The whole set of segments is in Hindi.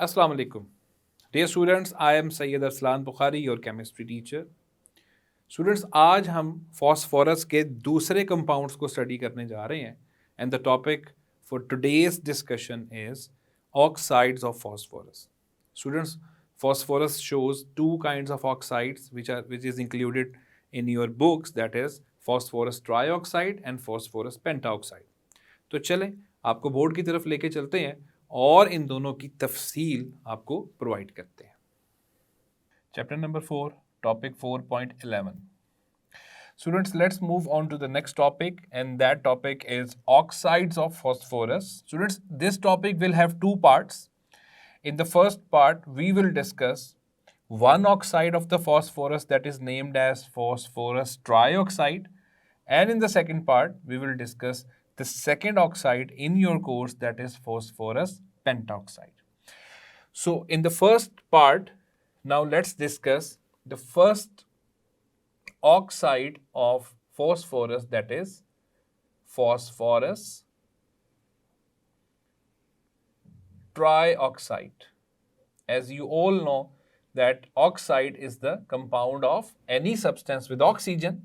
Assalamu alaikum. Dear students, I am Sayyid Arslan Bukhari, your chemistry teacher. Students, आज हम फॉस्फोरस के दूसरे कंपाउंड्स को स्टडी करने जा रहे हैं and the topic for today's discussion is oxides of phosphorus. Students, phosphorus shows two kinds of oxides which is included in your books, that is phosphorus trioxide and phosphorus pentaoxide. तो चलें आपको बोर्ड की तरफ लेके चलते हैं और इन दोनों की तफसील आपको प्रोवाइड करते हैं. Chapter number 4, topic 4.11. Students, let's move on to the next topic, and that topic is oxides of phosphorus. Students, this topic will have two parts. In the first part, we will discuss one oxide of the phosphorus that is named as phosphorus trioxide, and in the second part, we will discuss the second oxide in your course, that is phosphorus pentoxide. So in the first part, now let's discuss the first oxide of phosphorus, that is phosphorus trioxide. As you all know that oxide is the compound of any substance with oxygen.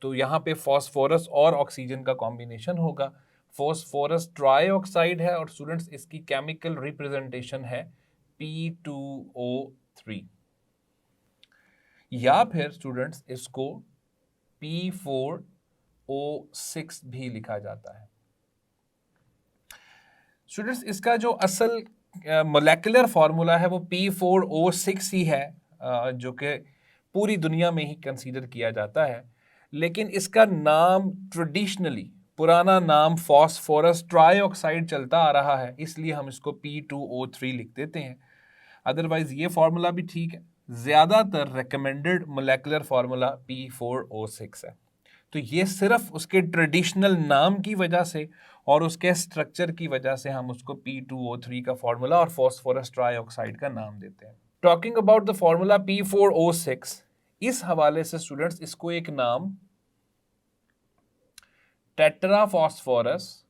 तो यहाँ पे फॉस्फोरस और ऑक्सीजन का कॉम्बिनेशन होगा. फॉस्फोरस ट्राइऑक्साइड है और स्टूडेंट्स इसकी केमिकल रिप्रेजेंटेशन है P2O3, या फिर स्टूडेंट्स इसको P4O6 भी लिखा जाता है. स्टूडेंट्स इसका जो असल मोलेकुलर फार्मूला है वो P4O6 ही है, जो कि पूरी दुनिया में ही कंसीडर किया जाता है. लेकिन इसका नाम ट्रेडिशनली पुराना नाम फॉस्फोरस ट्राइऑक्साइड चलता आ रहा है, इसलिए हम इसको P2O3 लिख देते हैं. अदरवाइज ये फार्मूला भी ठीक है. ज़्यादातर रिकमेंडेड मोलेकुलर फार्मूला P4O6 है. तो ये सिर्फ उसके ट्रेडिशनल नाम की वजह से और उसके स्ट्रक्चर की वजह से हम उसको P2O3 का फार्मूला और फॉस्फोरस ट्राइऑक्साइड का नाम देते हैं. Talking about the formula P4O6, इस हवाले से स्टूडेंट्स इसको एक नाम टेट्राफॉस्फोरस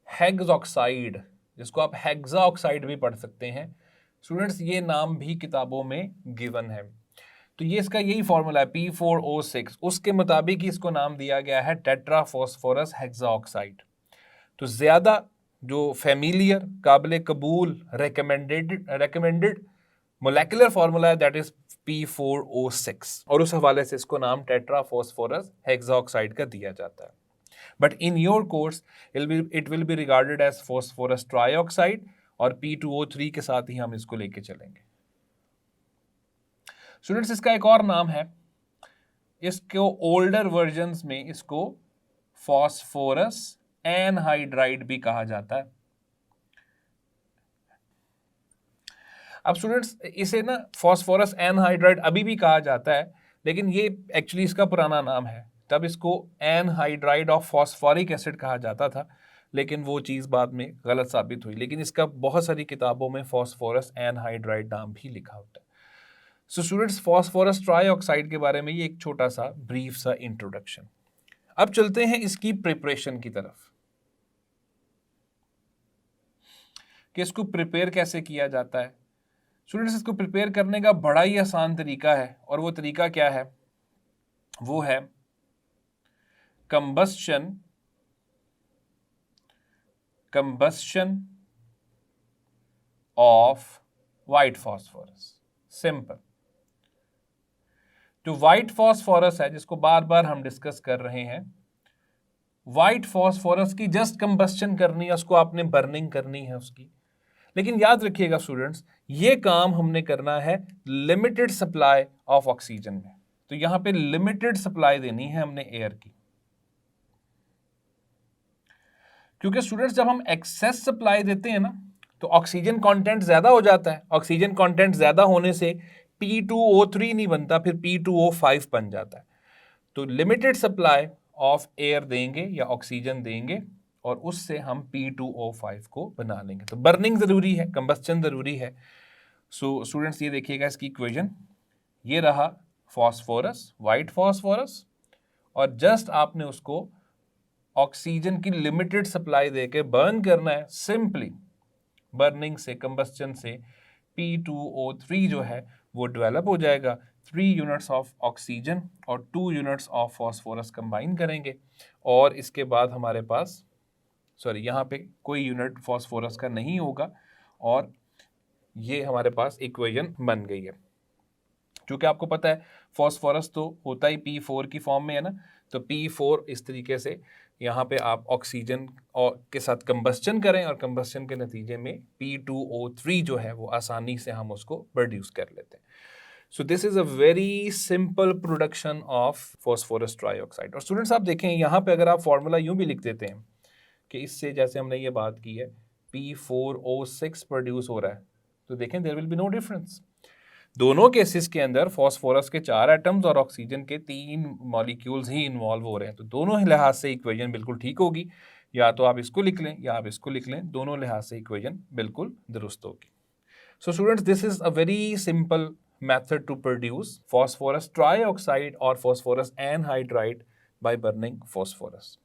हेक्सॉक्साइड, जिसको आप हेक्सा ऑक्साइड भी पढ़ सकते हैं स्टूडेंट्स, ये नाम भी किताबों में गिवन है. तो ये इसका यही फॉर्मूला है P4O6. उसके मुताबिक ही इसको नाम दिया गया है टेट्राफॉस्फोरस हेक्साऑक्साइड. तो ज़्यादा जो फेमिलियर, काबिल कबूल, रेकमेंडेड मोलेकुलर फार्मूला है दैट इज P4O6, और उस हवाले से इसको नाम टेट्राफॉस्फोरस हेक्साऑक्साइड का दिया जाता है. But in your course it will be regarded as phosphorus trioxide, और P2O3 के साथ ही हम इसको लेके चलेंगे. स्टूडेंट्स इसका एक और नाम है, इसको ओल्डर वर्जन्स में इसको फॉस्फोरस एनहाइड्राइड भी कहा जाता है. अब स्टूडेंट्स इसे ना फॉस्फोरस एनहाइड्राइड अभी भी कहा जाता है, लेकिन ये एक्चुअली इसका पुराना नाम है. तब इसको एनहाइड्राइड ऑफ फॉस्फोरिक एसिड कहा जाता था, लेकिन वो चीज़ बाद में गलत साबित हुई. लेकिन इसका बहुत सारी किताबों में फॉस्फोरस एनहाइड्राइड नाम भी लिखा होता है. सो स्टूडेंट्स ट्राई ट्राइऑक्साइड के बारे में ये एक छोटा सा ब्रीफ सा इंट्रोडक्शन. अब चलते हैं इसकी प्रिपरेशन की तरफ कि इसको प्रिपेयर कैसे किया जाता है. स्टूडेंट्स इसको प्रिपेयर करने का बड़ा ही आसान तरीका है, और वो तरीका क्या है, वो है combustion of white phosphorus. Simple. जो व्हाइट फॉस्फोरस है, जिसको बार बार हम डिस्कस कर रहे हैं, व्हाइट फॉस्फोरस की जस्ट कंबस्शन करनी है, उसको आपने बर्निंग करनी है उसकी. लेकिन याद रखिएगा स्टूडेंट्स, ये काम हमने करना है लिमिटेड सप्लाई ऑफ ऑक्सीजन में. तो यहां पे लिमिटेड सप्लाई देनी है हमने एयर की, क्योंकि स्टूडेंट्स जब हम एक्सेस सप्लाई देते हैं ना, तो ऑक्सीजन कंटेंट ज्यादा हो जाता है. ऑक्सीजन कंटेंट ज्यादा होने से P2O3 नहीं बनता, फिर P2O5 बन जाता है. तो लिमिटेड सप्लाई ऑफ एयर देंगे या ऑक्सीजन देंगे, और उससे हम P2O5 को बना लेंगे. तो बर्निंग ज़रूरी है, कंबस्चन ज़रूरी है. सो स्टूडेंट्स ये देखिएगा इसकी इक्वेशन, ये रहा फॉस्फोरस, वाइट फॉस्फोरस, और जस्ट आपने उसको ऑक्सीजन की लिमिटेड सप्लाई देके बर्न करना है, सिंपली बर्निंग से, कंबस्टन से P2O3 जो है वो डेवलप हो जाएगा। 3 यूनिट्स ऑफ ऑक्सीजन और 2 यूनिट्स ऑफ फॉस्फोरस कंबाइन करेंगे और इसके बाद हमारे पास यहाँ पे कोई यूनिट फॉस्फोरस का नहीं होगा और ये हमारे पास इक्वेशन बन गई है। क्योंकि आपको पता है फॉस्फोरस तो होता ही P4 की फॉर्म में है ना, तो P4 इस तरीके से यहाँ पे आप ऑक्सीजन और के साथ कंबस्टन करें और कंबस्टन के नतीजे में P2O3 जो है वो आसानी से हम उसको प्रोड्यूस कर लेते हैं। सो this is a very simple production of phosphorus trioxide. और स्टूडेंट्स आप देखें यहाँ पे अगर आप फॉर्मूला यूं भी लिख देते हैं कि इससे जैसे हमने ये बात की है P4O6 प्रोड्यूस हो रहा है, तो देखें there will be no difference. दोनों केसेस के अंदर फॉस्फोरस के 4 एटम्स और ऑक्सीजन के 3 मॉलिक्यूल्स ही इन्वॉल्व हो रहे हैं, तो दोनों लिहाज से इक्वेशन बिल्कुल ठीक होगी। या तो आप इसको लिख लें या आप इसको लिख लें, दोनों लिहाज से इक्वेशन बिल्कुल दुरुस्त होगी। So students, this is a very simple method to produce phosphorus trioxide और phosphorus anhydride by burning phosphorus.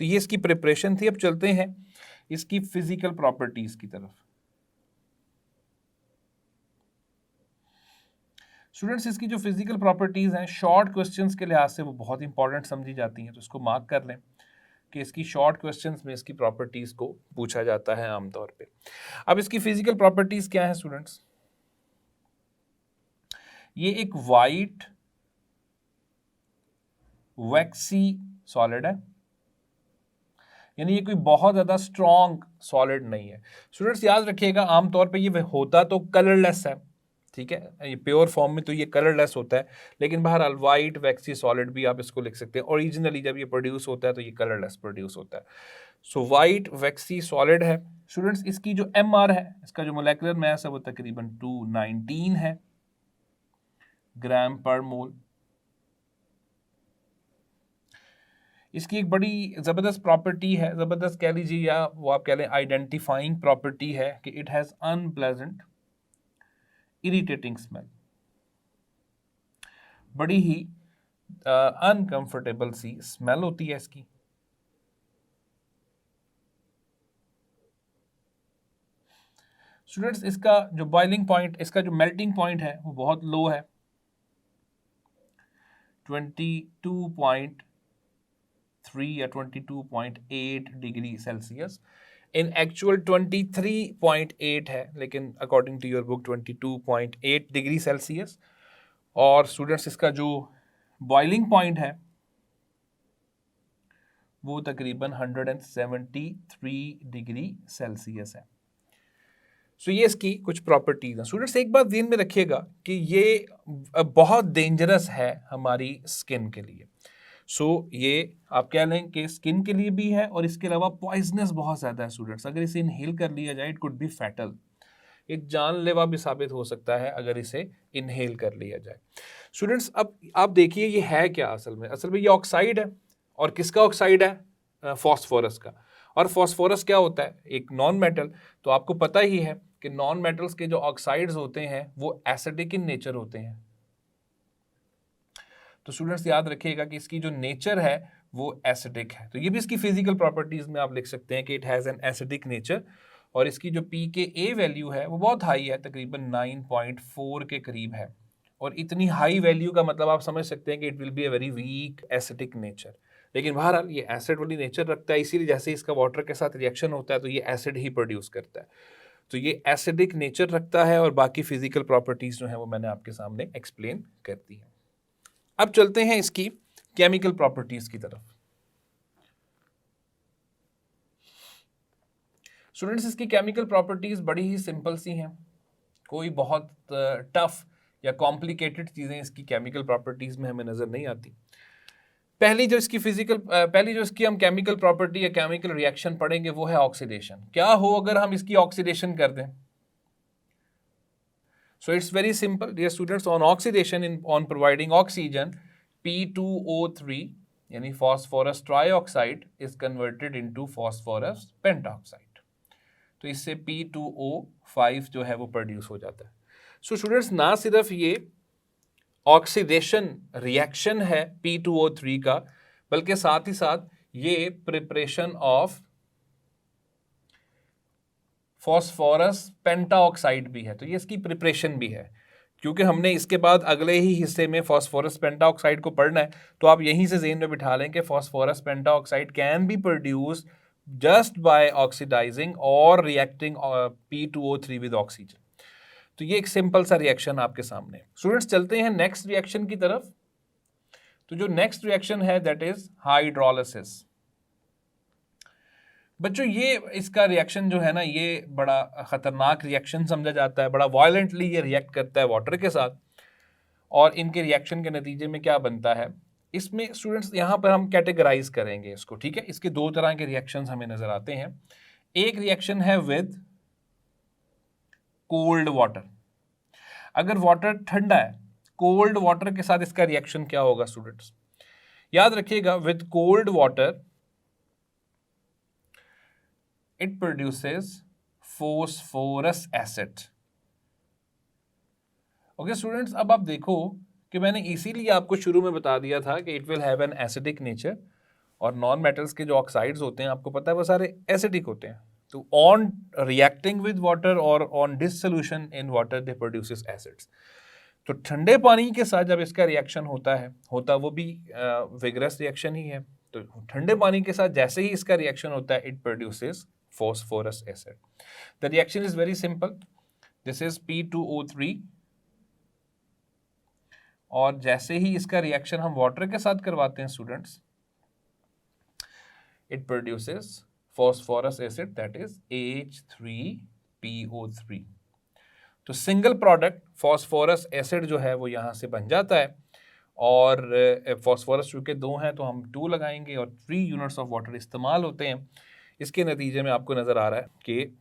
तो ये इसकी प्रिपरेशन थी। अब चलते हैं इसकी फिजिकल प्रॉपर्टीज की तरफ। स्टूडेंट्स, इसकी जो फिजिकल प्रॉपर्टीज हैं शॉर्ट क्वेश्चंस के लिहाज से वो बहुत इंपॉर्टेंट समझी जाती हैं, तो इसको मार्क कर लें कि इसकी शॉर्ट क्वेश्चंस में इसकी प्रॉपर्टीज को पूछा जाता है आमतौर पे। अब इसकी फिजिकल प्रॉपर्टीज क्या है स्टूडेंट्स? ये एक वाइट वैक्सी सॉलिड है, यानी ये कोई बहुत ज्यादा स्ट्रॉन्ग सॉलिड नहीं है। स्टूडेंट्स याद रखिएगा, आमतौर पे ये होता तो कलरलेस है, ठीक है, ये प्योर फॉर्म में तो ये कलरलेस होता है, लेकिन बहरहाल वाइट वैक्सी सॉलिड भी आप इसको लिख सकते हैं। ओरिजिनली जब ये प्रोड्यूस होता है तो ये कलरलेस प्रोड्यूस होता है। सो वाइट वैक्सी सॉलिड है। स्टूडेंट्स, इसकी जो MR है, इसका जो मोलेकुलर मास है वो तकरीबन 219 है ग्राम पर मोल। इसकी एक बड़ी ज़बरदस्त प्रॉपर्टी है, ज़बरदस्त कह लीजिए या वो आप कह लें आइडेंटिफाइंग प्रॉपर्टी है कि it has unpleasant irritating smell. बड़ी ही अनकंफर्टेबल सी स्मेल होती है इसकी। स्टूडेंट्स, इसका जो बॉइलिंग पॉइंट, इसका जो मेल्टिंग पॉइंट है वो बहुत लो है, 22.3 या 22.8 डिग्री सेल्सियस। इन एक्चुअल 23.8 है, लेकिन according to your book 22.8 degree Celsius. और स्टूडेंट्स, इसका जो बॉइलिंग पॉइंट है वो तकरीबन 173 डिग्री सेल्सियस है। सो ये इसकी कुछ प्रॉपर्टीज हैं। स्टूडेंट्स, एक बात ध्यान में रखिएगा कि ये बहुत डेंजरस है हमारी स्किन के लिए। ये आप कह लें कि स्किन के लिए भी है और इसके अलावा पॉइजनस बहुत ज़्यादा है। स्टूडेंट्स, अगर इसे इनहेल कर लिया जाए इट कुड बी फैटल, एक जानलेवा भी साबित हो सकता है अगर इसे इनहेल कर लिया जाए। स्टूडेंट्स, अब आप देखिए ये है क्या असल में ये ऑक्साइड है। और किसका ऑक्साइड है? फॉस्फोरस का। और फॉस्फोरस क्या होता है? एक नॉन मेटल। तो आपको पता ही है कि नॉन मेटल्स के जो ऑक्साइड्स होते हैं वो एसिडिक इन नेचर होते हैं। तो स्टूडेंट्स याद रखिएगा कि इसकी जो नेचर है वो एसिडिक है। तो ये भी इसकी फिजिकल प्रॉपर्टीज में आप लिख सकते हैं कि it has an acidic nature. और इसकी जो pKa वैल्यू है वो बहुत हाई है, तकरीबन 9.4 के करीब है। और इतनी हाई वैल्यू का मतलब आप समझ सकते हैं कि it will be a very weak acidic nature. लेकिन बहरहाल ये एसिड वाली नेचर रखता है, इसीलिए जैसे इसका वाटर के साथ रिएक्शन होता है तो ये एसिड ही प्रोड्यूस करता है। तो ये एसिडिक नेचर रखता है और बाकी फिजिकल प्रॉपर्टीज जो है वो मैंने आपके सामने एक्सप्लेन कर दी है। अब चलते हैं इसकी केमिकल प्रॉपर्टीज की तरफ। स्टूडेंट्स, इसकी केमिकल प्रॉपर्टीज बड़ी ही सिंपल सी हैं, कोई बहुत टफ या कॉम्प्लिकेटेड चीज़ें इसकी केमिकल प्रॉपर्टीज में हमें नज़र नहीं आती। पहली जो इसकी हम केमिकल प्रॉपर्टी या केमिकल रिएक्शन पढ़ेंगे वो है ऑक्सीडेशन। क्या हो अगर हम इसकी ऑक्सीडेशन कर दें? So it's very simple, dear students. On oxidation, on providing oxygen, P2O3 यानी phosphorus trioxide is converted into phosphorus pentoxide. तो इससे P2O5 जो है वो प्रोड्यूस हो जाता है। So students, ना सिर्फ ये ऑक्सीडेशन रिएक्शन है P2O3 का, बल्कि साथ ही साथ ये प्रिपरेशन ऑफ फॉस्फोरस पेंटाऑक्साइड भी है, तो ये इसकी प्रिपरेशन भी है। क्योंकि हमने इसके बाद अगले ही हिस्से में फॉस्फोरस पेंटाऑक्साइड को पढ़ना है, तो आप यहीं से ज़हन में बिठा लें कि phosphorus pentoxide can be produce just by oxidising और रिएक्टिंग P2O3 विद ऑक्सीजन। तो ये एक सिंपल सा रिएक्शन आपके सामने। स्टूडेंट्स चलते हैं नेक्स्ट रिएक्शन की तरफ। तो जो नेक्स्ट रिएक्शन है दैट इज हाइड्रोलिसिस। बच्चों ये इसका रिएक्शन जो है ना, ये बड़ा खतरनाक रिएक्शन समझा जाता है, बड़ा वायलेंटली ये रिएक्ट करता है वाटर के साथ। और इनके रिएक्शन के नतीजे में क्या बनता है, इसमें स्टूडेंट्स यहाँ पर हम कैटेगराइज करेंगे इसको, ठीक है। इसके दो तरह के रिएक्शंस हमें नजर आते हैं। एक रिएक्शन है विद कोल्ड वाटर। अगर वाटर ठंडा है, कोल्ड वाटर के साथ इसका रिएक्शन क्या होगा स्टूडेंट्स, याद रखिएगा, with cold water it produces phosphorus acid। Okay students, अब आप देखो कि मैंने इसीलिए आपको शुरू में बता दिया था कि it will have an acidic nature, और नॉन मेटल्स के जो ऑक्साइड्स होते हैं आपको पता है वो सारे एसिडिक होते हैं। तो ऑन रिएक्टिंग विद वाटर और on dissolution in water they produces acids. तो ठंडे पानी के साथ जब इसका रिएक्शन होता वो भी विगरस रिएक्शन ही है। तो ठंडे पानी के साथ जैसे ही इसका रिएक्शन होता है it produces phosphorus acid। The reaction is very simple. This is P2O3, और जैसे ही इसका रिएक्शन हम वाटर के साथ करवाते हैं students, it produces phosphorus acid that is H3PO3। तो सिंगल प्रोडक्ट फॉस्फोरस एसिड जो है वो यहाँ से बन जाता है, और फॉस्फोरस चूंकि 2 हैं तो हम 2 लगाएंगे और 3 यूनिट्स ऑफ वाटर इस्तेमाल होते हैं। इसके नतीजे में आपको नजर आ रहा है कि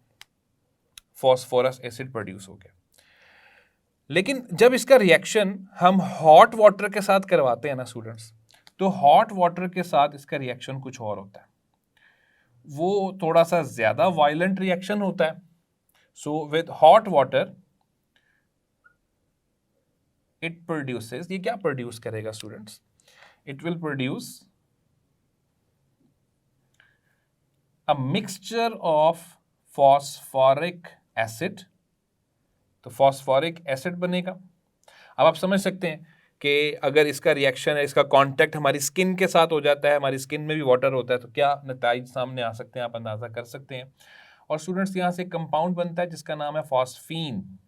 फॉस्फोरस एसिड प्रोड्यूस हो गया। लेकिन जब इसका रिएक्शन हम हॉट वाटर के साथ करवाते हैं ना स्टूडेंट्स, तो हॉट वाटर के साथ इसका रिएक्शन कुछ और होता है, वो थोड़ा सा ज्यादा वायलेंट रिएक्शन होता है। So with hot water it produces, ये क्या प्रोड्यूस करेगा students, it will produce a mixture of phosphoric acid। तो फॉस्फोरिक एसिड बनेगा। अब आप समझ सकते हैं कि अगर इसका रिएक्शन है, इसका कांटेक्ट हमारी स्किन के साथ हो जाता है, हमारी स्किन में भी वाटर होता है, तो क्या नतीजे सामने आ सकते हैं, आप अंदाजा कर सकते हैं। और स्टूडेंट्स यहाँ से कंपाउंड बनता है जिसका नाम है फॉस्फीन।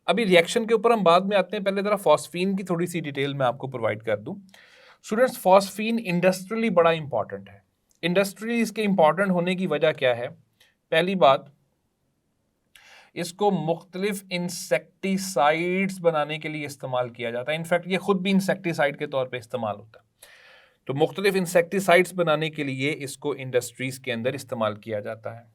अभी रिएक्शन के ऊपर हम बाद में आते हैं, पहले जरा फॉस्फीन की थोड़ी सी डिटेल मैं आपको प्रोवाइड कर दूं। स्टूडेंट्स फॉस्फीन इंडस्ट्रियली बड़ा इंपॉर्टेंट है। इंडस्ट्री इसके इंपॉर्टेंट होने की वजह क्या है, पहली बात, इसको मुख्तलिफ इंसेक्टिसाइड्स बनाने के लिए इस्तेमाल किया जाता है। इनफैक्ट ये खुद भी इंसेक्टिसाइड के तौर पे इस्तेमाल होता है। तो मुख्तलिफ इंसेक्टिसाइड्स बनाने के लिए इसको इंडस्ट्रीज के अंदर इस्तेमाल किया जाता है।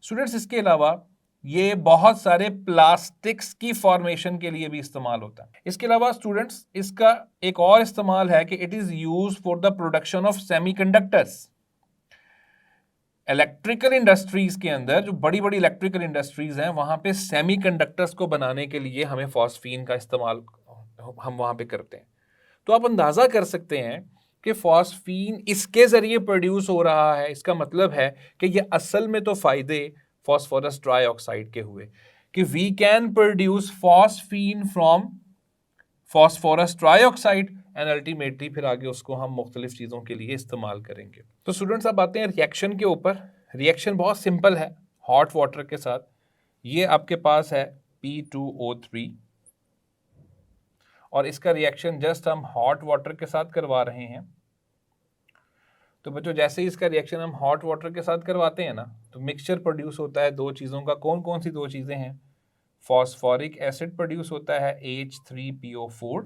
स्टूडेंट्स इसके अलावा ये बहुत सारे प्लास्टिक्स की फॉर्मेशन के लिए भी इस्तेमाल होता है। इसके अलावा स्टूडेंट्स इसका एक और इस्तेमाल है कि it is used for the production of semiconductors. Electrical industries के अंदर, जो बड़ी बड़ी इलेक्ट्रिकल इंडस्ट्रीज हैं, वहां पे सेमीकंडक्टर्स को बनाने के लिए हमें फॉस्फीन का इस्तेमाल हम वहां पे करते हैं। तो आप अंदाजा कर सकते हैं कि फॉस्फीन इसके जरिए प्रोड्यूस हो रहा है। इसका मतलब है कि ये असल में तो फायदे फॉस्फोरस ट्राइऑक्साइड के हुए कि we can produce phosphine from phosphorus trioxide, and ultimately फिर आगे उसको हम मुख्तलिफ चीज़ों के लिए इस्तेमाल करेंगे। तो स्टूडेंट्स अब आते हैं रिएक्शन के ऊपर। रिएक्शन बहुत सिंपल है हॉट वाटर के साथ। ये आपके पास है P2O3, और इसका रिएक्शन जस्ट हम हॉट वाटर के साथ करवा रहे हैं। तो बच्चों जैसे ही इसका रिएक्शन हम हॉट वाटर के साथ करवाते हैं ना, तो मिक्सचर प्रोड्यूस होता है 2 चीज़ों का। कौन कौन सी 2 चीज़ें हैं, फॉस्फोरिक एसिड प्रोड्यूस होता है H3PO4,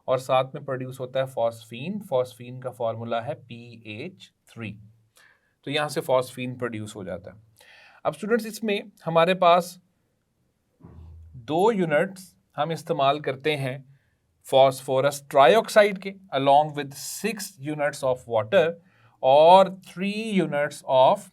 और साथ में प्रोड्यूस होता है फॉस्फीन। फॉस्फीन का फॉर्मूला है PH3। तो यहाँ से फॉस्फीन प्रोड्यूस हो जाता है। अब स्टूडेंट्स इसमें हमारे पास 2 यूनिट्स हम इस्तेमाल करते हैं फॉस्फोरस ट्राइऑक्साइड के, along with 6 units of water, और 3 units of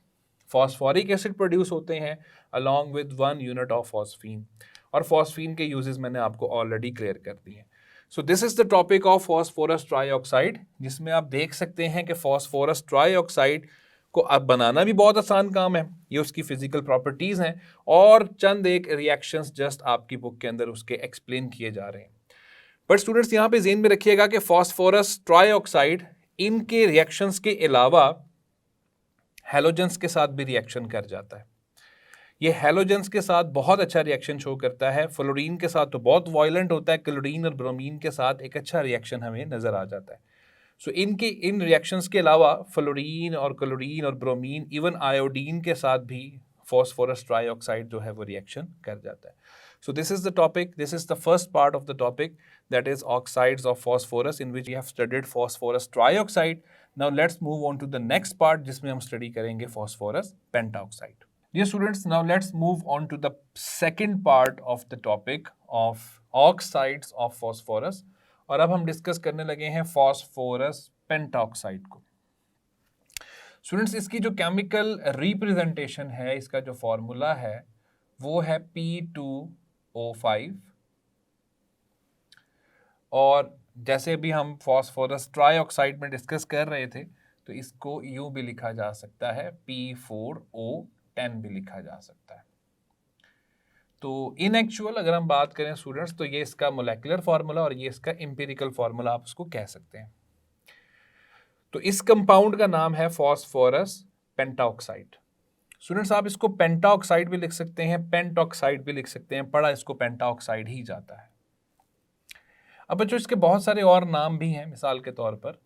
phosphoric acid produce होते हैं along with 1 unit of phosphine. और फॉस्फीन के यूजेस मैंने आपको ऑलरेडी क्लियर कर दिए हैं। सो this is the topic of phosphorus trioxide, जिसमें आप देख सकते हैं कि फॉस्फोरस ट्राईऑक्साइड को अब बनाना भी बहुत आसान काम है, ये उसकी फिजिकल प्रॉपर्टीज हैं और चंद एक रिएक्शंस जस्ट आपकी बुक के अंदर उसके एक्सप्लेन किए जा रहे हैं। बट स्टूडेंट्स यहाँ पे ज़हन में रखिएगा कि फॉस्फोरस ट्राईऑक्साइड इनके रिएक्शंस के अलावा हैलोजेंस के साथ भी रिएक्शन कर जाता है। ये हैलोजेंस के साथ बहुत अच्छा रिएक्शन शो करता है। फ्लोरीन के साथ तो बहुत वायलेंट होता है, क्लोरीन और ब्रोमीन के साथ एक अच्छा रिएक्शन हमें नजर आ जाता है। सो इनके इन रिएक्शंस के अलावा फ्लोरीन और क्लोरीन और ब्रोमीन, इवन आयोडीन के साथ भी फॉस्फोरस ट्राईऑक्साइड जो है वो रिएक्शन कर जाता है। So this is the topic, this is the first part of the topic, that is oxides of phosphorus, in which we have studied phosphorus trioxide. Now let's move on to the next part जिसमें हम study करेंगे phosphorus pentaoxide. Dear students, now let's move on to the second part of the topic of oxides of phosphorus. और अब हम डिस्कस करने लगे हैं phosphorus pentaoxide को। स्टूडेंट्स, इसकी जो केमिकल रिप्रेजेंटेशन है, इसका जो फॉर्मूला है वो है P2O5। और जैसे भी हम फॉस्फोरस ट्राईऑक्साइड में डिस्कस कर रहे थे, तो इसको यूं भी लिखा जा सकता है, P4O10 भी लिखा जा सकता है। तो इन एक्चुअल अगर हम बात करें स्टूडेंट्स, तो ये इसका मोलेकुलर फार्मूला और ये इसका एम्पिरिकल फार्मूला आप उसको कह सकते हैं। तो इस कंपाउंड का नाम है फॉस्फोरस पेंटाऑक्साइड। स्टूडेंट्स, आप इसको पेंटाऑक्साइड भी लिख सकते हैं, पेंटॉक्साइड भी लिख सकते हैं, पढ़ा इसको पेंटाऑक्साइड ही जाता है। अब बच्चों, इसके बहुत सारे और नाम भी हैं, मिसाल के तौर पर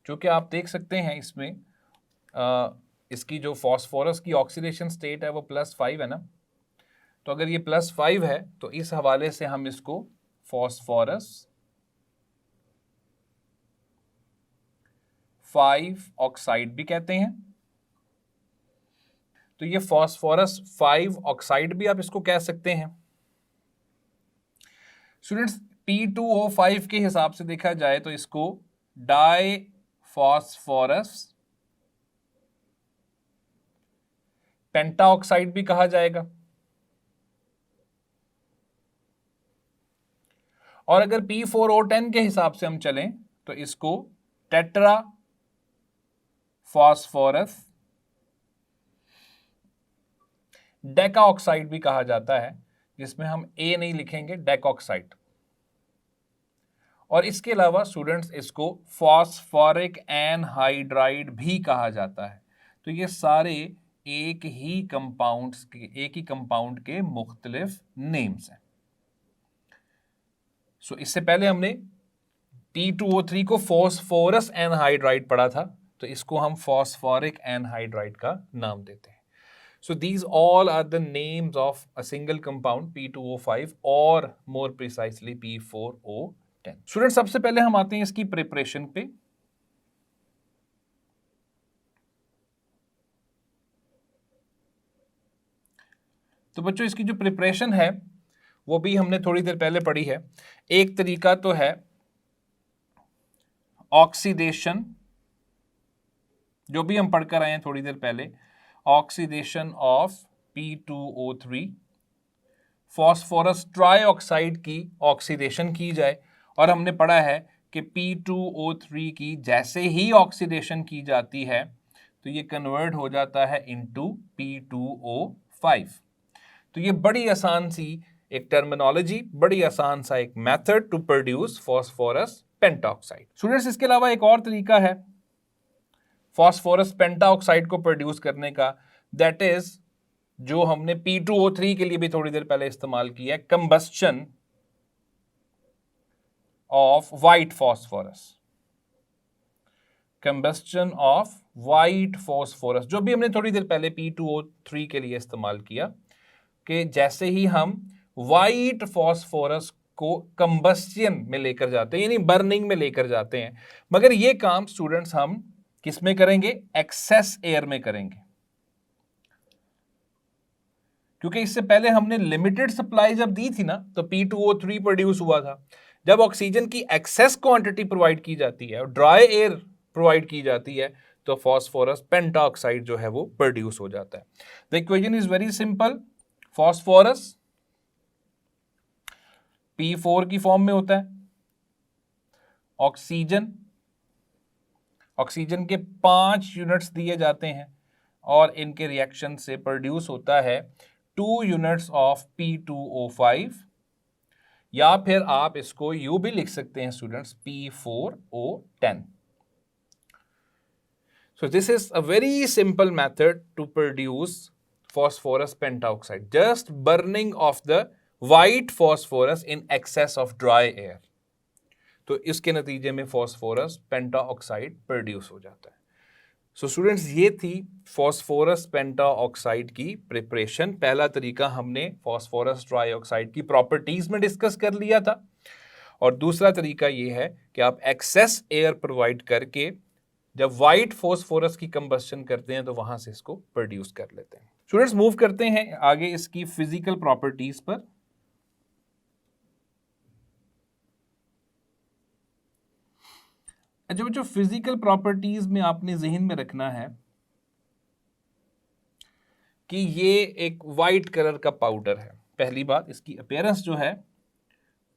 जो कि आप देख सकते हैं इसमें इसकी जो फॉस्फोरस की ऑक्सीडेशन स्टेट है वो +5 है ना। तो अगर ये +5 है तो इस हवाले से हम इसको फॉस्फोरस 5 ऑक्साइड भी कहते हैं। तो ये फॉस्फोरस 5 ऑक्साइड भी आप इसको कह सकते हैं। स्टूडेंट्स, P2O5 के हिसाब से देखा जाए तो इसको डाई फॉस्फोरस पेंटाऑक्साइड भी कहा जाएगा। और अगर P4O10 के हिसाब से हम चलें तो इसको टेट्रा फॉस्फोरस डेकाऑक्साइड भी कहा जाता है, जिसमें हम ए नहीं लिखेंगे, डेकाऑक्साइड। और इसके अलावा स्टूडेंट्स इसको फॉस्फोरिक एनहाइड्राइड भी कहा जाता है। तो ये सारे एक ही कंपाउंड के मुख्तलिफ नेम्स हैं। सो इससे पहले हमने P2O3 को फॉस्फोरस एनहाइड्राइड पढ़ा था, तो इसको हम फॉस्फोरिक एनहाइड्राइड का नाम देते हैं। So these all are the names of a single compound P2O5 or more precisely P4O10. Students, सबसे पहले हम आते हैं इसकी प्रिपरेशन पे। तो बच्चों, इसकी जो प्रिपरेशन है वो भी हमने थोड़ी देर पहले पढ़ी है। एक तरीका तो है ऑक्सीडेशन, जो भी हम पढ़कर आए हैं थोड़ी देर पहले, oxidation of P2O3, phosphorus trioxide की ऑक्सीडेशन की जाए। और हमने पढ़ा है कि P2O3 की जैसे ही ऑक्सीडेशन की जाती है तो ये कन्वर्ट हो जाता है इनटू P2O5। तो ये बड़ी आसान सी एक टर्मिनोलॉजी, बड़ी आसान सा एक method to produce phosphorus pentoxide. Students, इसके अलावा एक और तरीका है फॉस्फोरस पेंटाऑक्साइड को प्रोड्यूस करने का, दैट इज जो हमने P2O3 के लिए भी थोड़ी देर पहले इस्तेमाल किया है, combustion of white phosphorus. Combustion of white phosphorus जो भी हमने थोड़ी देर पहले P2O3 के लिए इस्तेमाल किया, कि जैसे ही हम व्हाइट फॉस्फोरस को कंबस्शन में लेकर जाते हैं, यानी बर्निंग में लेकर जाते हैं, मगर ये काम स्टूडेंट्स हम किस में करेंगे? एक्सेस एयर में करेंगे, क्योंकि इससे पहले हमने लिमिटेड सप्लाई जब दी थी ना, तो P2O3 प्रोड्यूस हुआ था। जब ऑक्सीजन की एक्सेस क्वांटिटी प्रोवाइड की जाती है और ड्राई एयर प्रोवाइड की जाती है, तो फॉस्फोरस पेंटाऑक्साइड जो है वो प्रोड्यूस हो जाता है। The equation is very simple. Phosphorus P4 की फॉर्म में होता है। ऑक्सीजन के 5 यूनिट्स दिए जाते हैं और इनके रिएक्शन से प्रोड्यूस होता है 2 यूनिट्स ऑफ P2O5, या फिर आप इसको यू भी लिख सकते हैं students, P4O10। So this is a very simple method to produce phosphorus pentaoxide, just burning of the white phosphorus in excess of dry air। तो इसके नतीजे में फॉस्फोरस पेंटाऑक्साइड प्रोड्यूस हो जाता है। सो स्टूडेंट्स, ये थी फॉस्फोरस पेंटाऑक्साइड की प्रिपरेशन। पहला तरीका हमने फॉस्फोरस ट्राईऑक्साइड की प्रॉपर्टीज में डिस्कस कर लिया था, और दूसरा तरीका ये है कि आप एक्सेस एयर प्रोवाइड करके जब व्हाइट फॉस्फोरस की कंबस्शन करते हैं तो वहां से इसको प्रोड्यूस कर लेते हैं। स्टूडेंट्स, मूव करते हैं आगे इसकी फिजिकल प्रॉपर्टीज पर। जो फिजिकल प्रॉपर्टीज में आपने जहन में रखना है कि ये एक वाइट कलर का पाउडर है। पहली बात, इसकी अपीयरेंस जो है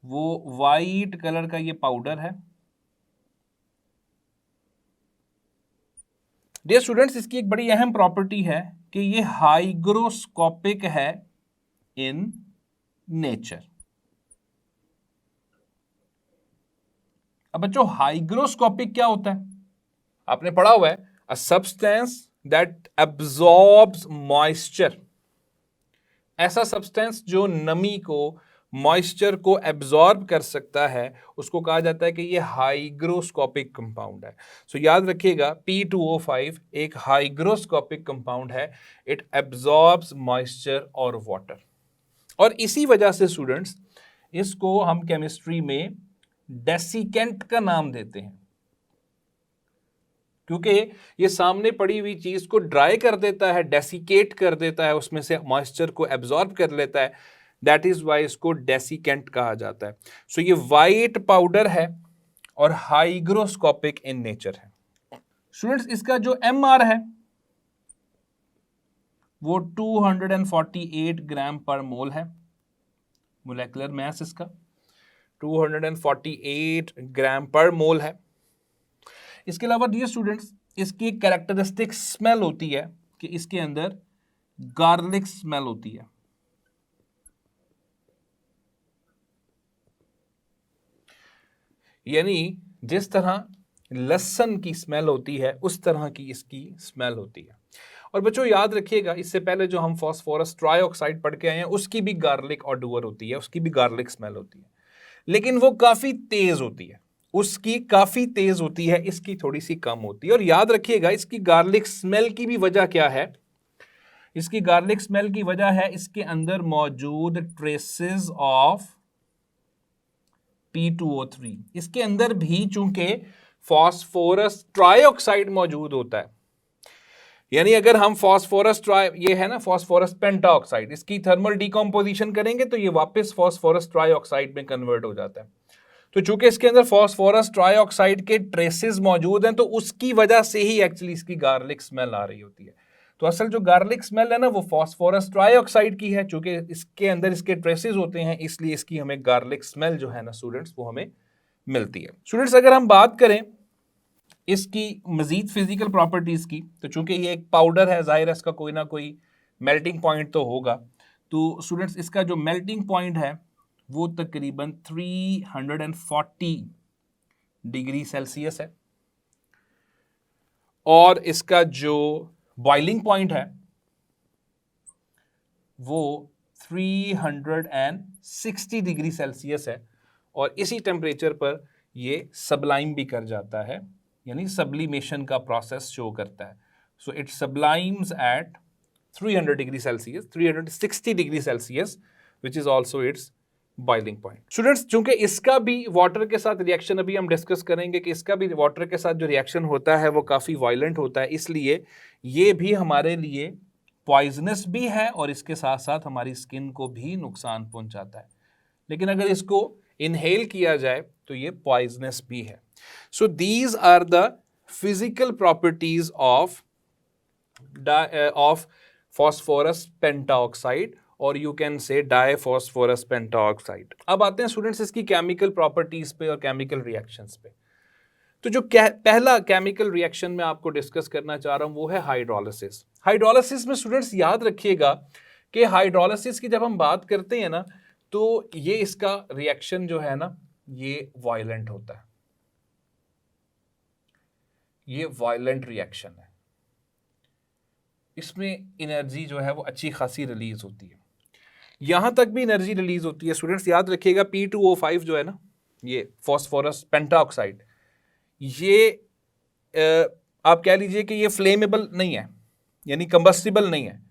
वो वाइट कलर का ये पाउडर है। डियर स्टूडेंट्स, इसकी एक बड़ी अहम प्रॉपर्टी है कि ये हाइग्रोस्कोपिक है इन नेचर। अब बच्चों, हाइग्रोस्कोपिक क्या होता है? आपने पढ़ा हुआ है, a substance that absorbs moisture. ऐसा सब्सटेंस जो नमी को, मॉइस्चर को एब्जॉर्ब कर सकता है, उसको कहा जाता है कि ये हाइग्रोस्कोपिक कंपाउंड है। सो याद रखिएगा, P2O5 एक हाइग्रोस्कोपिक कंपाउंड है। इट एब्जॉर्ब्स मॉइस्चर और वाटर, और इसी वजह से स्टूडेंट्स इसको हम केमिस्ट्री में डेसिकेंट का नाम देते हैं, क्योंकि ये सामने पड़ी हुई चीज को ड्राई कर देता है, डेसिकेट कर देता है, उसमें से मॉइस्चर को एब्जॉर्ब कर लेता है। दैट इज वाई इसको डेसिकेंट कहा जाता है। सो ये वाइट पाउडर है और हाइग्रोस्कोपिक इन नेचर है। स्टूडेंट्स, इसका जो MR है वो 248 ग्राम पर मोल है। मोलेकुलर मास इसका 248 ग्राम पर मोल है। इसके अलावा डियर स्टूडेंट्स, इसकी कैरेक्टरिस्टिक स्मेल होती है कि इसके अंदर गार्लिक स्मेल होती है। यानी जिस तरह लहसुन की स्मेल होती है उस तरह की इसकी स्मेल होती है। और बच्चों याद रखिएगा, इससे पहले जो हम फॉस्फोरस ट्राईऑक्साइड पढ़ के आए हैं उसकी भी गार्लिक ऑडोर होती है, उसकी भी गार्लिक स्मेल होती है, लेकिन वो काफी तेज होती है। उसकी काफी तेज होती है, इसकी थोड़ी सी कम होती है। और याद रखिएगा, इसकी गार्लिक स्मेल की भी वजह क्या है? इसकी गार्लिक स्मेल की वजह है इसके अंदर मौजूद ट्रेसेस ऑफ P2O3। इसके अंदर भी चूंकि फॉस्फोरस ट्राईऑक्साइड मौजूद होता है, यानी अगर हम फॉस्फोरस ये है ना फॉस्फोरस पेंटाऑक्साइड, इसकी थर्मल डिकम्पोजिशन करेंगे तो ये वापस फॉस्फोरस ट्राईऑक्साइड में कन्वर्ट हो जाता है। तो चूंकि इसके अंदर फॉस्फोरस ट्राईऑक्साइड के ट्रेसेस मौजूद हैं, तो उसकी वजह से ही एक्चुअली इसकी गार्लिक स्मेल आ रही होती है। तो असल जो गार्लिक स्मेल है ना वो फॉस्फोरस ट्राईऑक्साइड की है। चूंकि इसके अंदर इसके ट्रेसेस होते हैं, इसलिए इसकी हमें गार्लिक स्मेल जो है ना स्टूडेंट्स वो हमें मिलती है। स्टूडेंट्स, अगर हम बात करें इसकी मजीद फिजिकल प्रॉपर्टीज की, तो चूंकि ये एक पाउडर है, जाहिर है इसका कोई ना कोई मेल्टिंग पॉइंट तो होगा। तो स्टूडेंट्स, इसका जो मेल्टिंग पॉइंट है वो तकरीबन 340 डिग्री सेल्सियस है, और इसका जो बॉइलिंग पॉइंट है वो 360 डिग्री सेल्सियस है, और इसी टेम्परेचर पर ये सबलाइम भी कर जाता है, यानी सब्लिमेशन का प्रोसेस शो करता है। So it sublimes at 300 degree Celsius, 360 degree Celsius, which is also its boiling point. Students, चूंकि इसका भी वाटर के साथ रिएक्शन, अभी हम डिस्कस करेंगे कि इसका भी वाटर के साथ जो रिएक्शन होता है वो काफ़ी वायलेंट होता है, इसलिए ये भी हमारे लिए पॉइजनस भी है और इसके साथ साथ हमारी स्किन को भी नुकसान पहुंचाता है। लेकिन अगर इसको इनहेल किया जाए तो ये पॉइजनस भी है। So these are the physical properties of phosphorus pentoxide, और you can say diphosphorus pentoxide. अब आते हैं स्टूडेंट्स इसकी केमिकल प्रॉपर्टीज पे और केमिकल रिएक्शंस पे। तो जो पहला केमिकल रिएक्शन मैं आपको डिस्कस करना चाह रहा हूं वो है हाइड्रोलिसिस। हाइड्रोलिसिस में स्टूडेंट्स याद रखिएगा कि हाइड्रोलिसिस की जब हम बात करते हैं ना, तो ये इसका रिएक्शन जो है ना, ये वायलेंट होता है, ये वायलेंट रिएक्शन है। इसमें एनर्जी जो है वो अच्छी खासी रिलीज होती है, यहां तक भी एनर्जी रिलीज होती है स्टूडेंट्स। याद रखिएगा P2O5 जो है ना, ये फॉस्फोरस पेंटाऑक्साइड, ये आप कह लीजिए कि ये फ्लेमेबल नहीं है, यानी कंबस्टिबल नहीं है,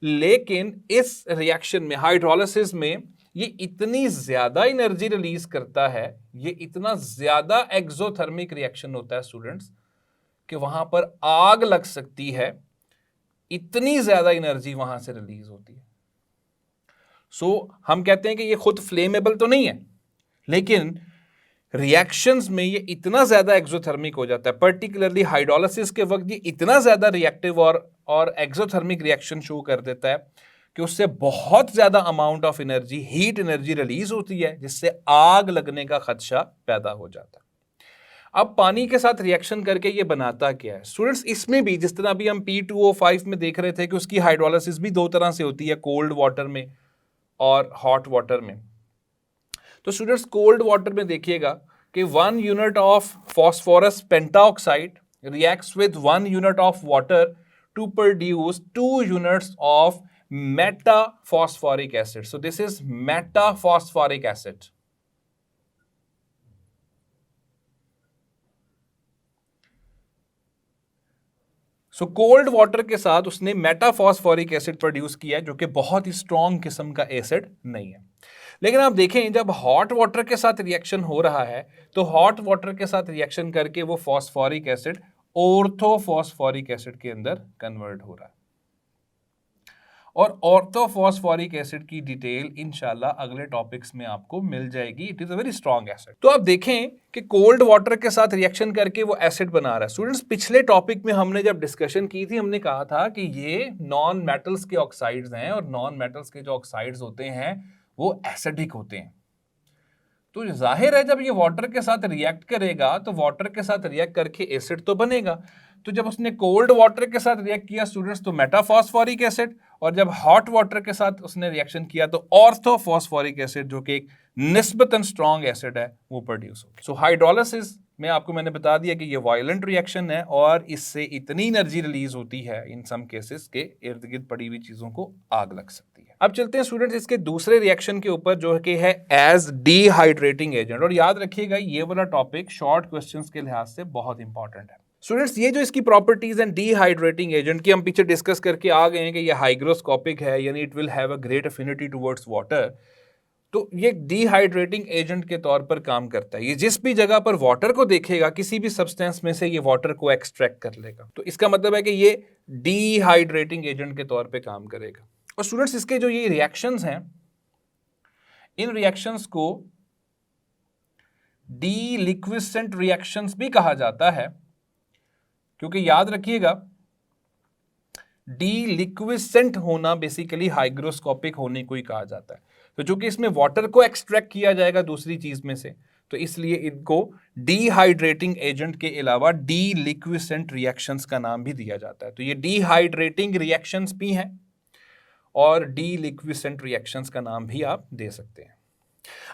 लेकिन इस रिएक्शन में, हाइड्रोलिसिस में, ये इतनी ज्यादा एनर्जी रिलीज करता है, ये इतना ज्यादा एक्सोथर्मिक रिएक्शन होता है स्टूडेंट्स कि वहां पर आग लग सकती है, इतनी ज्यादा एनर्जी वहां से रिलीज होती है। सो हम कहते हैं कि ये खुद फ्लेमेबल तो नहीं है, लेकिन रिएक्शंस में ये इतना ज्यादा एक्सोथर्मिक हो जाता है, पर्टिकुलरली हाइड्रोलिसिस के वक्त ये इतना ज्यादा रिएक्टिव और एक्सोथर्मिक रिएक्शन शो कर देता है कि उससे बहुत ज्यादा amount of energy, heat energy release होती है, जिससे आग लगने का खदशा पैदा हो जाता है। अब पानी के साथ रिएक्शन करके ये बनाता क्या है स्टूडेंट्स? इसमें भी जिस तरह अभी हम P2O5 में देख रहे थे कि उसकी हाइड्रोलिसिस भी दो तरह से होती है, कोल्ड वाटर में और हॉट वाटर में। तो स्टूडेंट्स कोल्ड वाटर में देखिएगा कि 1 unit of phosphorus pentoxide reacts with 1 unit of water to produce 2 units of metaphosphoric acid. So this is metaphosphoric acid. So cold water के साथ उसने मेटाफॉस्फोरिक एसिड प्रोड्यूस किया, जो कि बहुत ही स्ट्रॉन्ग किस्म का एसिड नहीं है। लेकिन आप देखें जब हॉट वाटर के साथ रिएक्शन हो रहा है, तो हॉट वाटर के साथ रिएक्शन करके वो फॉस्फोरिक एसिड ऑर्थोफॉस्फोरिक एसिड के अंदर कन्वर्ट हो रहा है। और ऑर्थोफॉस्फोरिक एसिड की डिटेल इंशाल्लाह अगले टॉपिक्स में आपको मिल जाएगी। It is a very strong acid. तो आप देखें कि कोल्ड वाटर के साथ रिएक्शन करके वो एसिड बना रहा है। स्टूडेंट्स पिछले टॉपिक में हमने जब डिस्कशन की थी, हमने कहा था कि ये नॉन मेटल्स के ऑक्साइड्स हैं, और नॉन मेटल्स के जो ऑक्साइड्स होते हैं वो एसिडिक होते हैं। तो जाहिर है जब ये वाटर के साथ रिएक्ट करेगा तो वाटर के साथ रिएक्ट करके एसिड तो बनेगा। तो जब उसने कोल्ड वाटर के साथ रिएक्ट किया स्टूडेंट्स, तो मेटाफॉस्फोरिक एसिड, और जब हॉट वाटर के साथ उसने रिएक्शन किया तो ऑर्थोफॉस्फोरिक एसिड, जो कि एक निस्बतन स्ट्रॉन्ग एसिड है, वो प्रोड्यूस हो। सो हाइड्रोलिसिस में आपको मैंने बता दिया कि ये वायलेंट रिएक्शन है, और इससे इतनी एनर्जी रिलीज होती है इन सम केसेस के इर्द गिर्द पड़ी हुई चीजों को आग लग सकती है। अब चलते हैं स्टूडेंट्स इसके दूसरे रिएक्शन के ऊपर, जो कि है एज डिहाइड्रेटिंग एजेंट। और याद रखिएगा ये वाला टॉपिक शॉर्ट क्वेश्चंस के लिहाज से बहुत इंपॉर्टेंट है। स्टूडेंट्स ये जो इसकी प्रॉपर्टीज एंड डिहाइड्रेटिंग एजेंट की हम पीछे डिस्कस करके आ गए हैं कि ये हाइग्रोस्कोपिक है, यानी it will have a great affinity towards water. तो ये डिहाइड्रेटिंग एजेंट के तौर पर काम करता है। ये जिस भी जगह पर वाटर को देखेगा, किसी भी सब्सटेंस में से ये वाटर को एक्सट्रैक्ट कर लेगा। तो इसका मतलब है कि ये डिहाइड्रेटिंग एजेंट के तौर पे काम करेगा। और स्टूडेंट्स इसके जो ये रिएक्शंस हैं, इन रिएक्शंस को डीलिक्विसेंट रिएक्शंस भी कहा जाता है, क्योंकि याद रखिएगा डीलिक्विसेंट होना बेसिकली हाइग्रोस्कोपिक होने को ही कहा जाता है। तो चूंकि इसमें वाटर को एक्सट्रैक्ट किया जाएगा दूसरी चीज में से, तो इसलिए इनको डिहाइड्रेटिंग एजेंट के अलावा डीलिक्विसेंट रिएक्शंस का नाम भी दिया जाता है। तो ये डिहाइड्रेटिंग रिएक्शंस भी हैं और डीलिक्विसेंट रिएक्शंस का नाम भी आप दे सकते हैं।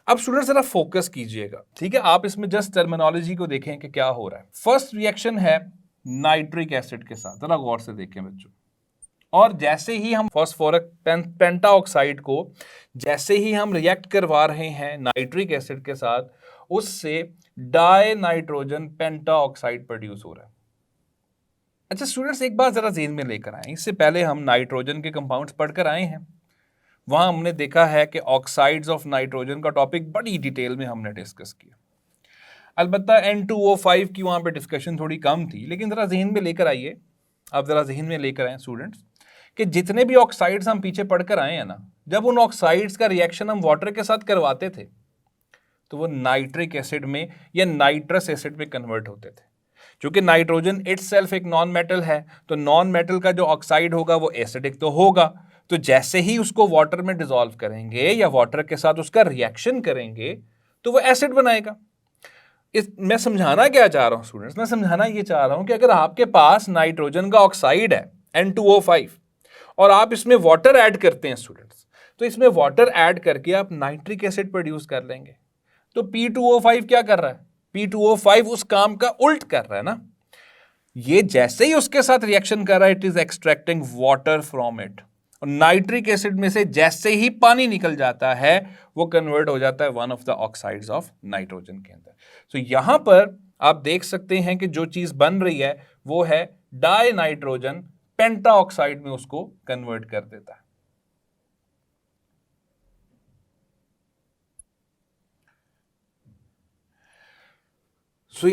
अब स्टूडेंट जरा फोकस कीजिएगा, ठीक है? आप इसमें जस्ट टर्मिनोलॉजी को देखें कि क्या हो रहा है। फर्स्ट रिएक्शन है नाइट्रिक एसिड के साथ, जरा गौर से देखें बच्चों। और जैसे ही हम फॉस्फोरिक पेंटाऑक्साइड को जैसे ही हम रिएक्ट करवा रहे हैं नाइट्रिक एसिड के साथ, उससे डाई नाइट्रोजन पेंटाऑक्साइड प्रोड्यूस हो रहा है। अच्छा स्टूडेंट्स एक बात जरा ज़हन में लेकर आए, इससे पहले हम नाइट्रोजन के कंपाउंड्स पढ़कर आए हैं, वहां हमने देखा है कि ऑक्साइड्स ऑफ नाइट्रोजन का टॉपिक बड़ी डिटेल में हमने डिस्कस किया। अलबत्ता N2O5 की वहां पे डिस्कशन थोड़ी कम थी, लेकिन जरा जहन में लेकर आइए, आप जरा जहन में लेकर आए स्टूडेंट्स कि जितने भी ऑक्साइड्स हम पीछे पढ़कर आए हैं ना, जब उन ऑक्साइड्स का रिएक्शन हम वाटर के साथ करवाते थे तो वो नाइट्रिक एसिड में या नाइट्रस एसिड में कन्वर्ट होते थे। क्योंकि नाइट्रोजन इटसेल्फ एक नॉन मेटल है, तो नॉन मेटल का जो ऑक्साइड होगा वो एसिडिक तो होगा, तो जैसे ही उसको वाटर में डिसॉल्व करेंगे या वाटर के साथ उसका रिएक्शन करेंगे तो वो एसिड बनाएगा। मैं समझाना क्या चाह रहा हूं स्टूडेंट्स, मैं समझाना ये चाह रहा हूं कि अगर आपके पास नाइट्रोजन का ऑक्साइड है N2O5 और आप इसमें वाटर ऐड करते हैं स्टूडेंट्स, तो इसमें वाटर ऐड करके आप नाइट्रिक एसिड प्रोड्यूस कर लेंगे। तो P2O5 क्या कर रहा है? P2O5 उस काम का उल्ट कर रहा है ना। ये जैसे ही उसके साथ रिएक्शन कर रहा है, it is extracting water from it. और नाइट्रिक एसिड में से जैसे ही पानी निकल जाता है वो कन्वर्ट हो जाता है one of the oxides of nitrogen के अंदर। तो यहां पर आप देख सकते हैं कि जो चीज बन रही है वो है डाई नाइट्रोजन पेंटा ऑक्साइड में उसको कन्वर्ट कर देता है।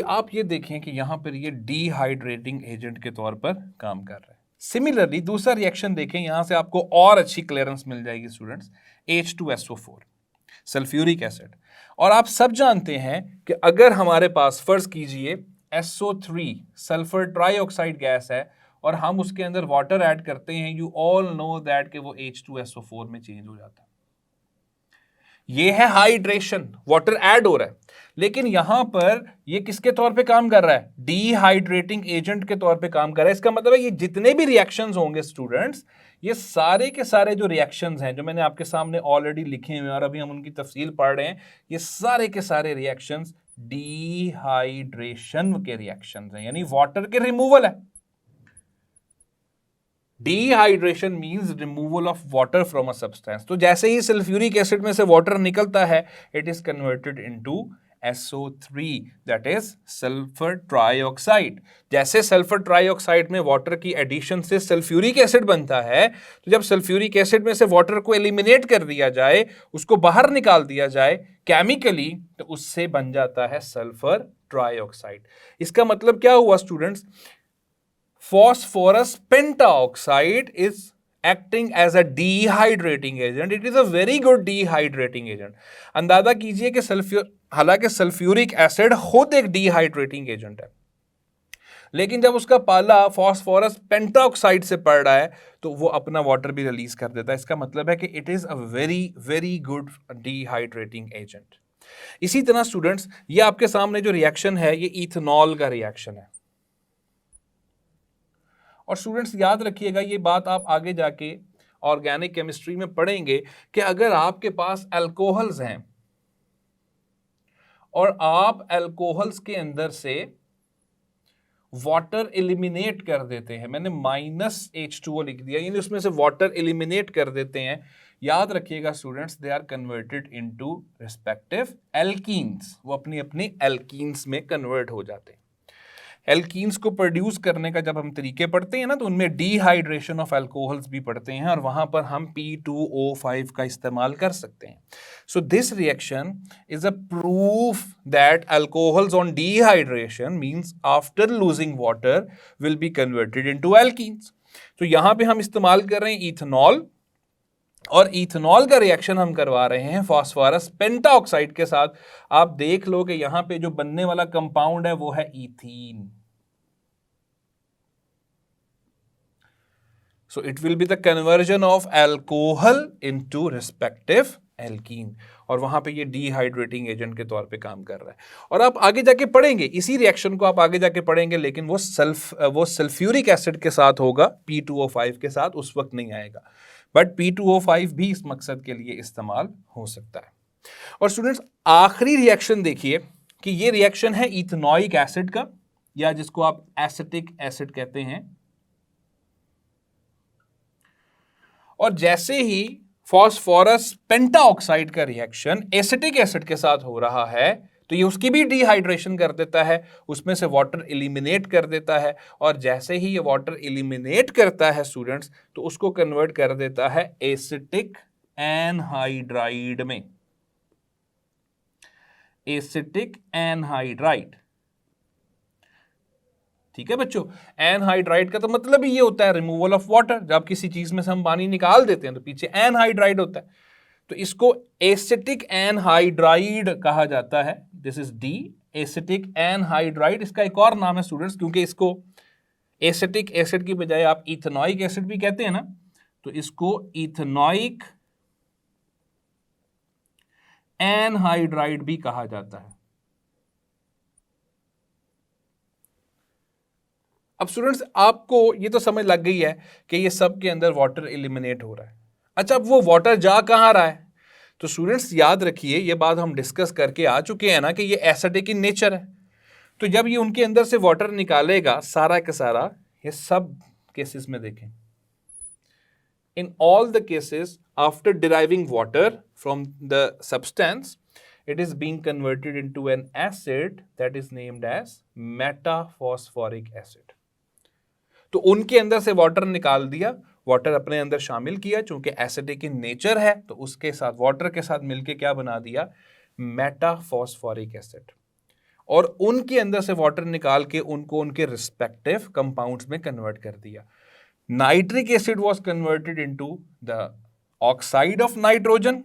आप ये देखें कि यहां पर ये डिहाइड्रेटिंग एजेंट के तौर पर काम कर रहा है। सिमिलरली दूसरा रिएक्शन देखें, यहां से आपको और अच्छी क्लियरेंस मिल जाएगी स्टूडेंट्स। H2SO4 sulphuric acid. और आप सब जानते हैं कि अगर हमारे पास फर्ज कीजिए SO3 सल्फर ट्राईऑक्साइड गैस है और हम उसके अंदर वाटर ऐड करते हैं, यू ऑल नो दैट कि वो H2SO4 में चेंज हो जाता है। ये है हाइड्रेशन, वाटर ऐड हो रहा है, लेकिन यहां पर ये किसके तौर पे काम कर रहा है? डिहाइड्रेटिंग एजेंट के तौर पे काम कर रहा है। इसका मतलब है ये जितने भी रिएक्शंस होंगे स्टूडेंट्स, ये सारे के सारे जो रिएक्शंस हैं जो मैंने आपके सामने ऑलरेडी लिखे हुए हैं और अभी हम उनकी तफसील पढ़ रहे हैं, ये सारे के सारे रिएक्शंस डिहाइड्रेशन के रिएक्शंस हैं, यानी वाटर के रिमूवल है। Dehydration means removal of water from a substance. तो जैसे ही सल्फ्यूरिक एसिड में से वाटर निकलता है, it is converted into SO3 that is sulphur trioxide. जैसे सल्फर ट्राईऑक्साइड में वाटर की एडिशन से सल्फ्यूरिक एसिड बनता है, तो जब सल्फ्यूरिक एसिड में से वाटर को एलिमिनेट कर दिया जाए, उसको बाहर निकाल दिया जाए केमिकली, तो उससे बन जाता है सल्फर ट्राईऑक्साइड। इसका मतलब क्या हुआ students? Phosphorus pentaoxide is acting as a dehydrating agent. It is a very good dehydrating agent. अंदाजा कीजिए कि हालांकि सल्फ्यूरिक एसिड खुद एक डिहाइड्रेटिंग एजेंट है, लेकिन जब उसका पाला फॉस्फोरस पेंटाऑक्साइड से पड़ रहा है तो वो अपना वाटर भी रिलीज कर देता है। इसका मतलब है कि it is a very very good dehydrating agent. इसी तरह स्टूडेंट्स, ये आपके सामने जो रिएक्शन है ये इथेनॉल का रिएक्शन है। और स्टूडेंट्स याद रखिएगा, ये बात आप आगे जाके ऑर्गेनिक केमिस्ट्री में पढ़ेंगे कि अगर आपके पास अल्कोहल्स हैं और आप अल्कोहल्स के अंदर से वाटर एलिमिनेट कर देते हैं, मैंने -H2O लिख दिया, यानी उसमें से वाटर एलिमिनेट कर देते हैं, याद रखिएगा students, they are converted into respective alkenes. वो अपनी अपनी एल्कीन्स में कन्वर्ट हो जाते हैं। एल्कीन्स को प्रोड्यूस करने का जब हम तरीके पढ़ते हैं ना, तो उनमें डिहाइड्रेशन ऑफ अल्कोहल्स भी पढ़ते हैं और वहां पर हम P2O5 का इस्तेमाल कर सकते हैं। So this reaction is a proof that alcohols on dehydration means after losing water will be converted into alkenes. तो यहां पे हम इस्तेमाल कर रहे हैं इथेनॉल, और इथेनॉल का रिएक्शन हम करवा रहे हैं फास्फोरस पेंटाऑक्साइड के साथ। आप देख लो कि यहां पे जो बनने वाला कंपाउंड है वो है ethene. So it will be the conversion of alcohol into respective alkene, और वहां पे ये डिहाइड्रेटिंग एजेंट के तौर पे काम कर रहा है। और आप आगे जाके पढ़ेंगे इसी रिएक्शन को, आप आगे जाके पढ़ेंगे, लेकिन वो सल्फ्यूरिक एसिड के साथ होगा, P2O5 के साथ उस वक्त नहीं आएगा, बट P2O5 भी इस मकसद के लिए इस्तेमाल हो सकता है। और स्टूडेंट्स आखिरी रिएक्शन देखिए कि ये रिएक्शन है इथेनोइक एसिड का, या जिसको आप एसिटिक एसिड कहते हैं। और जैसे ही फास्फोरस पेंटाऑक्साइड का रिएक्शन एसिटिक एसिड के साथ हो रहा है, तो ये उसकी भी डिहाइड्रेशन कर देता है, उसमें से वाटर एलिमिनेट कर देता है, और जैसे ही ये वाटर एलिमिनेट करता है स्टूडेंट्स, तो उसको कन्वर्ट कर देता है एसिटिक एनहाइड्राइड में। एसिटिक एनहाइड्राइड, ठीक है बच्चों। एनहाइड्राइड का तो मतलब ही ये होता है रिमूवल ऑफ वाटर। जब किसी चीज में से हम पानी निकाल देते हैं तो पीछे एनहाइड्राइड होता है, तो इसको एसिटिक एनहाइड्राइड कहा जाता है। This is D, acetic anhydride. इसका एक और नाम है स्टूडेंट्स, क्योंकि इसको एसिटिक एसिड की बजाय आप इथेनोइक एसिड भी कहते हैं ना, तो इसको इथेनॉइक एनहाइड्राइड भी कहा जाता है। अब स्टूडेंट्स आपको ये तो समझ लग गई है कि ये सब के अंदर वाटर एलिमिनेट हो रहा है। अच्छा, अब वो वाटर जा कहाँ रहा है? तो स्टूडेंट्स याद रखिए, ये बात हम डिस्कस करके आ चुके हैं ना कि ये एसिडिक इन नेचर है। तो जब ये उनके अंदर से वाटर निकालेगा सारा का सारा, ये सब केसेस में देखें, in all the cases after deriving water from the substance, it is being converted into an acid that is named as metaphosphoric acid. तो उनके अंदर से वाटर निकाल दिया, वाटर अपने अंदर शामिल किया, चूंकि एसिडिक इन नेचर है तो उसके साथ वाटर के साथ मिलके क्या बना दिया? Metaphosphoric acid. और उनके अंदर से वाटर निकाल के उनको उनके रिस्पेक्टिव कंपाउंड्स में कन्वर्ट कर दिया। Nitric acid was converted into the oxide of nitrogen,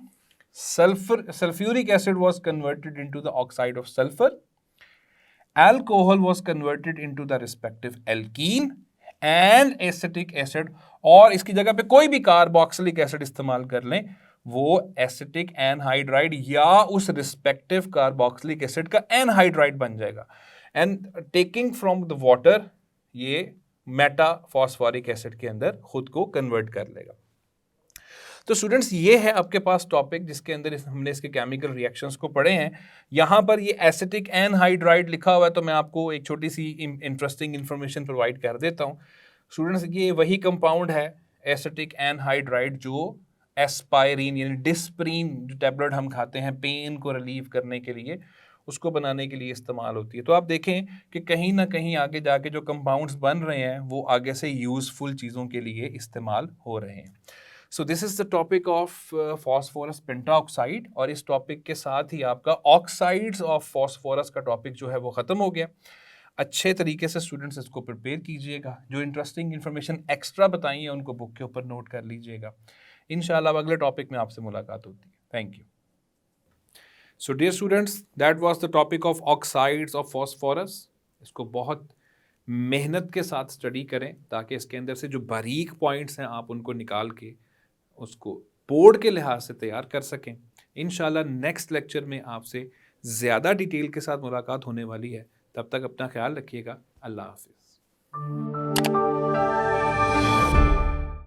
sulfuric acid was converted into the oxide of sulfur, alcohol was converted into the respective alkene and acetic acid, और इसकी जगह पे कोई भी कार्बोक्सिलिक एसिड इस्तेमाल कर लें, वो एसिटिक एनहाइड्राइड या उस रिस्पेक्टिव कार्बोक्सिलिक एसिड का एनहाइड्राइड बन जाएगा। And taking from the water ये मेटाफॉस्फोरिक एसिड के अंदर खुद को कन्वर्ट कर लेगा। तो स्टूडेंट्स ये है आपके पास टॉपिक जिसके अंदर हमने इसके केमिकल रिएक्शंस को पढ़े हैं। यहाँ पर ये एसिटिक एनहाइड्राइड लिखा हुआ है, तो मैं आपको एक छोटी सी इंटरेस्टिंग इन्फॉर्मेशन प्रोवाइड कर देता हूँ। स्टूडेंट्स ये वही कंपाउंड है एसिटिक एनहाइड्राइड जो एस्पायरिन यानी डिस्प्रीन जो टैबलेट हम खाते हैं पेन को रिलीव करने के लिए, उसको बनाने के लिए इस्तेमाल होती है। तो आप देखें कि कहीं ना कहीं आगे जाके जो कंपाउंड्स बन रहे हैं वो आगे से यूजफुल चीज़ों के लिए इस्तेमाल हो रहे हैं। सो this is the topic of phosphorus pentoxide, और इस टॉपिक के साथ ही आपका ऑक्साइड्स ऑफ फॉस्फोरस का टॉपिक जो है वो ख़त्म हो गया। अच्छे तरीके से स्टूडेंट्स इसको प्रिपेयर कीजिएगा, जो इंटरेस्टिंग इन्फॉर्मेशन एक्स्ट्रा बताई है उनको बुक के ऊपर नोट कर लीजिएगा। इंशाल्लाह अगले टॉपिक में आपसे मुलाकात होती है। Thank you. So dear students, that was the topic of oxides of phosphorus. इसको बहुत मेहनत के साथ स्टडी करें ताकि इसके अंदर से जो बारीक पॉइंट्स हैं आप उनको निकाल के उसको बोर्ड के लिहाज से तैयार कर सकें। इंशाल्लाह नेक्स्ट लेक्चर में आपसे ज़्यादा डिटेल के साथ मुलाकात होने वाली है। तब तक अपना ख्याल रखिएगा। अल्लाह हाफिज़।